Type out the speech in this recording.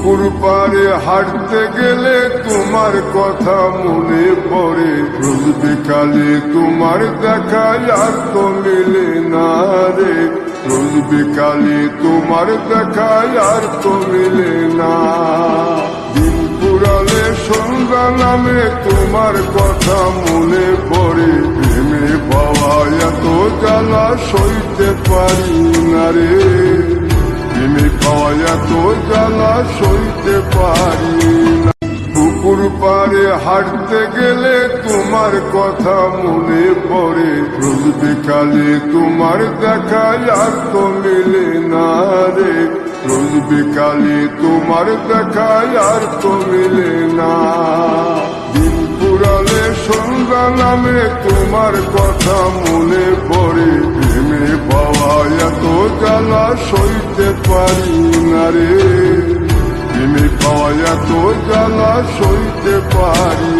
পুকুর পাড়ে হাঁটতে গেলে তোমার কথা মনে পড়ে, রোজ বিকালে তোমার দেখা আর তো মিলে না রে, রোজ বিকালে তোমার দেখা আর তো মিলে না। দিন পুরালে সন্ধ্যা নামে তোমার কথা মনে পড়ে, প্রেমে পাওয়া এত জ্বালা সইতে পারি না রে, প্রেমে পাওয়া এত জ্বালা সইতে পারি না। পুকুর পাড়ে হাঁটতে গেলে তোমার কথা মনে পড়ে, রোজ বিকালে তোমার দেখা আর তো মিলে না রে, রোজ বিকালে তোমার দেখা আর তো মিলে না। দিন পুরালে সন্ধ্যা নামে তোমার কথা মনে পড়ে, প্রেমে পাওয়া এত জ্বালা সইতে পারি না রে, প্রেমে পাওয়া এত জ্বালা সইতে পারি